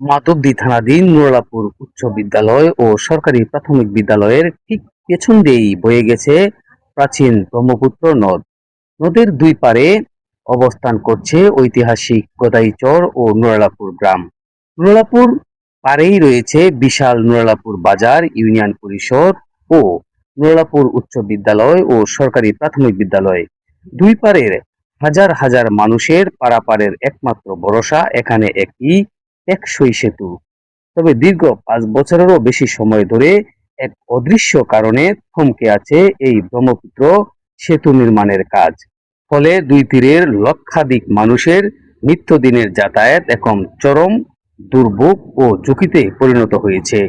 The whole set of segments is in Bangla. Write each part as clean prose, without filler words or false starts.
মাধবদী থানাধীন নুরুল্লাহপুর উচ্চ বিদ্যালয় ও সরকারি প্রাথমিক বিদ্যালয়ের ঠিক পেছন দিয়েই বয়ে গেছে প্রাচীন ব্রহ্মপুত্র নদ। নদের দুই পারে অবস্থান করছে ঐতিহাসিক গদাইচর ও নুরুল্লাহপুর গ্রাম। নুরুল্লাহপুর পাড়েই রয়েছে বিশাল নুরুল্লাহপুর বাজার ইউনিয়ন পরিষদ ও নুরুল্লাহপুর উচ্চ বিদ্যালয় ও সরকারি প্রাথমিক বিদ্যালয়। দুই পাড়ের হাজার হাজার মানুষের পারাপারের একমাত্র ভরসা এখানে একটি টেকসই সেতু। তবে দীর্ঘ ৫ বছরেরও বেশি সময় ধরে এক অদৃশ্য কারণে থমকে আছে এই ব্রহ্মপুত্র সেতু নির্মাণের কাজ। ফলে দুই তীরের লক্ষাধিক মানুষের নিত্যদিনের যাতায়াত এখন চরম দুর্ভোগ ও ঝুঁকিতে পরিণত হয়েছে।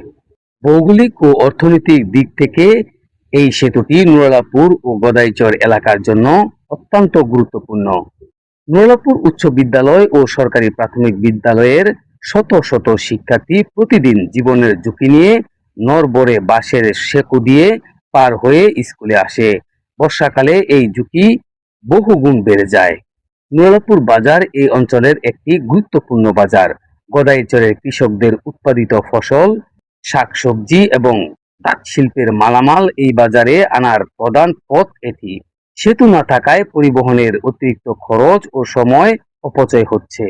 ভৌগোলিক ও অর্থনৈতিক দিক থেকে এই সেতুটি নুরুল্লাহপুর ও গদাইচর এলাকার জন্য অত্যন্ত গুরুত্বপূর্ণ। নুরুল্লাহপুর উচ্চ বিদ্যালয় ও সরকারি প্রাথমিক বিদ্যালয়ের শত শত শিক্ষার্থী প্রতিদিন জীবনের ঝুঁকি নিয়ে নড়বড়ে বাঁশের সেতু দিয়ে পার হয়ে স্কুলে আসে। বর্ষাকালে এই ঝুঁকি বহুগুণ বেড়ে যায়। নুরুল্লাহপুর বাজার এই অঞ্চলের একটি গুরুত্বপূর্ণ বাজার। গদাইচরের কৃষকদের উৎপাদিত ফসল, শাকসবজি এবং তাঁত শিল্পের মালামাল এই বাজারে আনার প্রধান পথ এটি। সেতু না থাকায় পরিবহনের অতিরিক্ত খরচ ও সময় অপচয় হচ্ছে।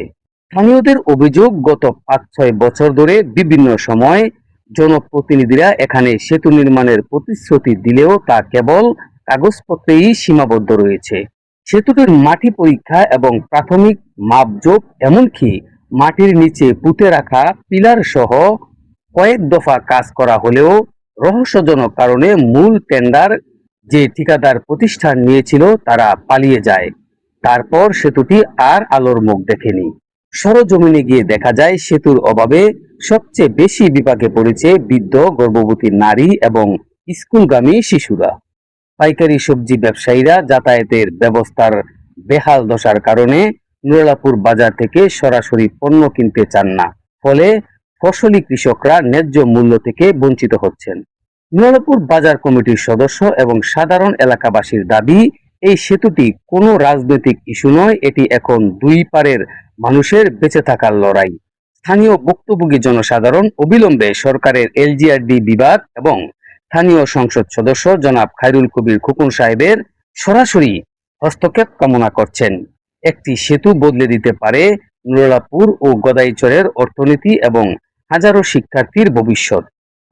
স্থানীয়দের অভিযোগ, গত ৫-৬ বছর ধরে বিভিন্ন সময় জনপ্রতিনিধিরা এখানে সেতু নির্মাণের প্রতিশ্রুতি দিলেও তা কেবল কাগজপত্রেই সীমাবদ্ধ রয়েছে। সেতুটির মাটি পরীক্ষা এবং প্রাথমিক মাপজোক, এমনকি মাটির নিচে পুঁতে রাখা পিলার সহ কয়েক দফা কাজ করা হলেও রহস্যজনক কারণে মূল টেন্ডার যে ঠিকাদার প্রতিষ্ঠান নিয়েছিল তারা পালিয়ে যায়। তারপর সেতুটি আর আলোর মুখ দেখেনি। সরজমিনে গিয়ে দেখা যায় সেতুর অভাবে সবচেয়ে বেশি বিপাকে পড়েছে বৃদ্ধ, গর্ভবতী নারী এবং স্কুলগামী শিশুরা। পাইকারি সবজি ব্যবসায়ীরা যাতায়াতের ব্যবস্থার বেহাল দশার কারণে নুরুল্লাহপুর বাজার থেকে সরাসরি পণ্য কিনতে চান না। ফলে ফসলি কৃষকরা ন্যায্য মূল্য থেকে বঞ্চিত হচ্ছেন। নুরুল্লাহপুর বাজার কমিটির সদস্য এবং সাধারণ এলাকাবাসীর দাবি, এই সেতুটি কোনো রাজনৈতিক ইস্যু নয়, এটি এখন দুই পারের মানুষের বেঁচে থাকার লড়াই। স্থানীয় ভুক্তভোগী জনসাধারণ অবিলম্বে সরকারের এলজিআরডি বিভাগ এবং স্থানীয় সংসদ সদস্য জনাব খায়রুল কবির খোকন সাহেবের সরাসরি হস্তক্ষেপ কামনা করছেন। একটি সেতু বদলে দিতে পারে নুরুল্লাহপুর ও গদাইচরের অর্থনীতি এবং হাজারো শিক্ষার্থীর ভবিষ্যৎ।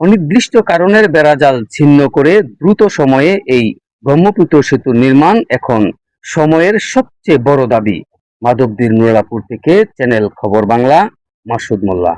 অনির্দিষ্ট কারণের বেড়াজাল ছিন্ন করে দ্রুত সময়ে এই ব্রহ্মপুত্র সেতু নির্মাণ এখন সময়ের সবচেয়ে বড় দাবি। মাধবদীর নুরুল্লাহপুর থেকে চ্যানেল খবর বাংলা, মাসুদ মোল্লা।